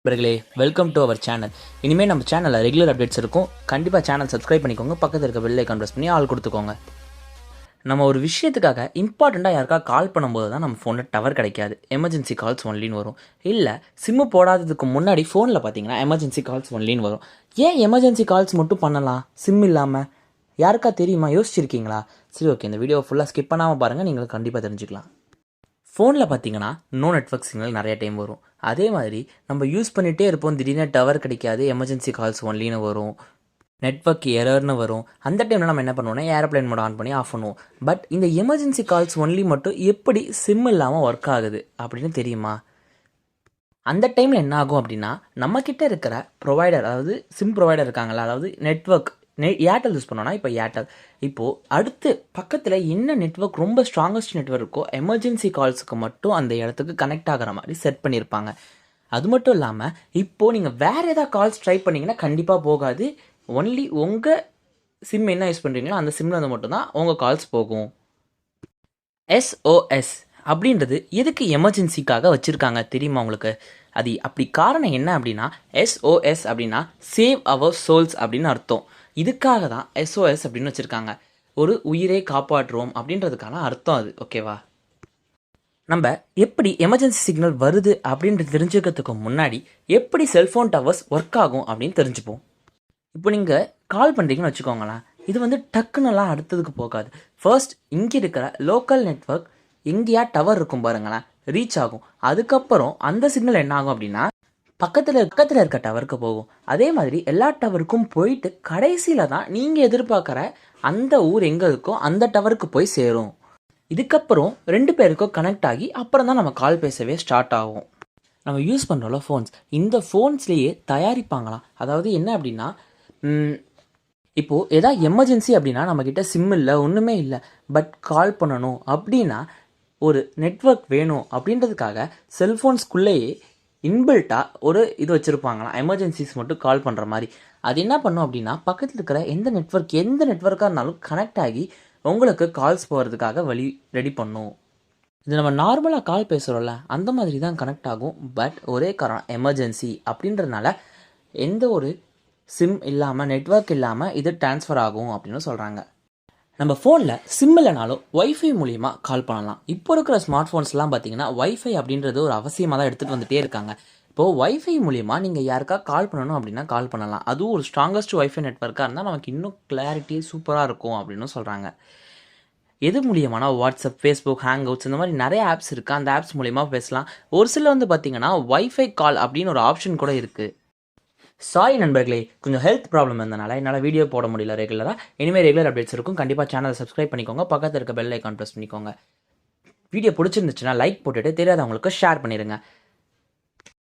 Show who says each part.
Speaker 1: நண்பர்களே, welcome to our channel. இனிமேல் நம்ம சேனலில் ரெகுலர் அப்டேட்ஸ் இருக்கும். கண்டிப்பாக சேனல் சப்ஸ்கிரைப் பண்ணிக்கோங்க. பக்கத்தில் இருக்க பெல் ஐகான் ப்ரெஸ் பண்ணி ஆல் கொடுத்துக்கோங்க. நம்ம ஒரு விஷயத்துக்காக இம்பார்ட்டண்ட்டாக யாருக்கா கால் பண்ணும்போது தான் நம்ம ஃபோனில் டவர் கிடைக்காது. எமர்ஜென்சி கால்ஸ் ஒன்லின்னு வரும். இல்லை சிம்மு போடாததுக்கு முன்னாடி ஃபோனில் பார்த்தீங்கன்னா எமர்ஜென்சி கால்ஸ் ஒன்லின்னு வரும். ஏன் எமர்ஜென்சி கால்ஸ் மட்டும் பண்ணலாம் சிம் இல்லாமல்? யாருக்கா தெரியுமா? யோசிச்சிருக்கீங்களா? சரி, ஓகே, இந்த வீடியோ ஃபுல்லாக ஸ்கிப் பண்ணாமல் பாருங்கள், நீங்கள் கண்டிப்பாக தெரிஞ்சுக்கலாம். ஃபோனில் பார்த்தீங்கன்னா நோ நெட்வொர்க் சிக்னல் நிறைய டைம் வரும். அதே மாதிரி நம்ம யூஸ் பண்ணிகிட்டே இருப்போம், திடீர்னு டவர் கிடைக்காது, எமர்ஜென்சி கால்ஸ் ஒன்லின்னு வரும், நெட்வொர்க் எரர்னு வரும். அந்த டைமில் நம்ம என்ன பண்ணுவோம்னா ஏரோப்ளைன் மோட் ஆன் பண்ணி ஆஃப் பண்ணுவோம். பட் இந்த எமர்ஜென்சி கால்ஸ் ஒன்லி மட்டும் எப்படி சிம் இல்லாமல் ஒர்க் ஆகுது அப்படின்னு தெரியுமா? அந்த டைமில் என்ன ஆகும் அப்படின்னா, நம்மக்கிட்ட இருக்கிற ப்ரொவைடர், அதாவது சிம் ப்ரொவைடர் இருக்காங்களா, அதாவது நெட்வொர்க் ஏர்டெல் யூஸ் பண்ணோன்னா இப்போ ஏர்டெல், இப்போது அடுத்து பக்கத்தில் என்ன நெட்வொர்க் ரொம்ப ஸ்ட்ராங்கஸ்ட் நெட்வொர்க் இருக்கோ எமர்ஜென்சி கால்ஸுக்கு மட்டும் அந்த இடத்துக்கு கனெக்ட் ஆகிற மாதிரி செட் பண்ணியிருப்பாங்க. அது மட்டும் இல்லாமல் இப்போது நீங்கள் வேறு ஏதாவது கால்ஸ் ட்ரை பண்ணிங்கன்னா கண்டிப்பாக போகாது. ஒன்லி உங்கள் சிம் என்ன யூஸ் பண்ணுறீங்களோ அந்த சிம்மில் வந்து மட்டும்தான் உங்கள் கால்ஸ் போகும். SOS அப்படின்றது எதுக்கு எமர்ஜென்சிக்காக வச்சுருக்காங்க தெரியுமா உங்களுக்கு? அது அப்படி காரணம் என்ன அப்படின்னா, SOS அப்படின்னா சேவ் அவர் சோல்ஸ் அப்படின்னு அர்த்தம். இதுக்காக தான் SOS அப்படின்னு வச்சுருக்காங்க. ஒரு உயிரை காப்பாற்றுவோம் அப்படின்றதுக்கான அர்த்தம் அது. ஓகேவா? நம்ம எப்படி எமர்ஜென்சி சிக்னல் வருது அப்படின்றது தெரிஞ்சுக்கிறதுக்கு முன்னாடி எப்படி செல்ஃபோன் டவர்ஸ் ஒர்க் ஆகும் அப்படின்னு தெரிஞ்சுப்போம். இப்போ நீங்கள் கால் பண்ணுறீங்கன்னு வச்சுக்கோங்களேன், இது வந்து டக்குன்னெல்லாம் அடுத்ததுக்கு போகாது. ஃபர்ஸ்ட் இங்கே இருக்கிற லோக்கல் நெட்வொர்க் எங்கேயா டவர் இருக்கும் பாருங்களேன், ரீச் ஆகும். அதுக்கப்புறம் அந்த சிக்னல் என்ன ஆகும் அப்படின்னா பக்கத்தில் இருக்க டவருக்கு போகும். அதே மாதிரி எல்லா டவருக்கும் போயிட்டு கடைசியில் தான் நீங்கள் எதிர்பார்க்குற அந்த ஊர் எங்கே இருக்கோ அந்த டவருக்கு போய் சேரும். இதுக்கப்புறம் 2 பேருக்கும் கனெக்ட் ஆகி அப்புறம் தான் நம்ம கால் பேசவே ஸ்டார்ட் ஆகும். நம்ம யூஸ் பண்ணுறோம்ல ஃபோன்ஸ், இந்த ஃபோன்ஸ்லேயே தயாரிப்பாங்களாம். அதாவது என்ன அப்படின்னா, இப்போது எதாவது எமர்ஜென்சி அப்படின்னா நம்மக்கிட்ட சிம் இல்லை, ஒன்றுமே இல்லை, பட் கால் பண்ணணும் அப்படின்னா ஒரு நெட்வொர்க் வேணும் அப்படின்றதுக்காக செல்ஃபோன்ஸ்குள்ளேயே இன்பில்ட்டாக ஒரு இது வச்சுருப்பாங்களாம், எமர்ஜென்சிஸ் மட்டும் கால் பண்ணுற மாதிரி. அது என்ன பண்ணும் அப்படின்னா பக்கத்தில் இருக்கிற எந்த நெட்வொர்க்காக இருந்தாலும் கனெக்ட் ஆகி உங்களுக்கு கால்ஸ் போகிறதுக்காக வழி ரெடி பண்ணும். இது நம்ம நார்மலாக கால் பேசுகிறோம்ல அந்த மாதிரி தான் கனெக்ட் ஆகும். பட் ஒரே காரணம் எமர்ஜென்சி அப்படின்றதுனால எந்த ஒரு சிம் இல்லாமல் நெட்வொர்க் இல்லாமல் இது ட்ரான்ஸ்ஃபர் ஆகும் அப்படின்னு சொல்கிறாங்க. நம்ம ஃபோனில் சிம் இல்லைனாலும் ஒய்ஃபை மூலிமா கால் பண்ணலாம். இப்போ இருக்கிற ஸ்மார்ட் ஃபோன்ஸ்லாம் பார்த்தீங்கன்னா ஒய்ஃபை அப்படின்றது ஒரு அவசியமாக தான் எடுத்துகிட்டு வந்துகிட்டே இருக்காங்க. இப்போது ஒய்ஃபை மூலிமா நீங்கள் யாருக்கா கால் பண்ணணும் அப்படின்னா கால் பண்ணலாம். அதுவும் ஒரு ஸ்ட்ராங்கஸ்ட் ஒய்ஃபை நெட்வொர்க்காக இருந்தால் நமக்கு இன்னும் கிளாரிட்டி சூப்பராக இருக்கும் அப்படின்னு சொல்கிறாங்க. எது மூலியமான வாட்ஸ்அப், ஃபேஸ்புக், ஹேங்அவுட்ஸ் இந்த மாதிரி நிறைய ஆப்ஸ் இருக்குது. அந்த ஆப்ஸ் மூலிமா பேசலாம். ஒரு சில வந்து பார்த்தீங்கன்னா ஒய்ஃபை கால் அப்படின்னு ஒரு ஆப்ஷன் கூட இருக்குது. சாரி நண்பர்களே, கொஞ்சம் ஹெல்த் ப்ராப்ளம் இருந்தனால என்னால் வீடியோ போட முடியல ரெகுலராக. இனிமேல் ரெகுலர் அப்டேட்ஸ் இருக்கும். கண்டிப்பாக சேனலை சப்ஸ்கிரைப் பண்ணிக்கோங்க. பக்கத்தில் இருக்க பெல் ஐக்கான் ப்ரெஸ் பண்ணிக்கோங்க. வீடியோ பிடிச்சிருந்துச்சுன்னா லைக் போட்டுட்டு தெரியாதவங்களுக்கு ஷேர் பண்ணிடுங்க.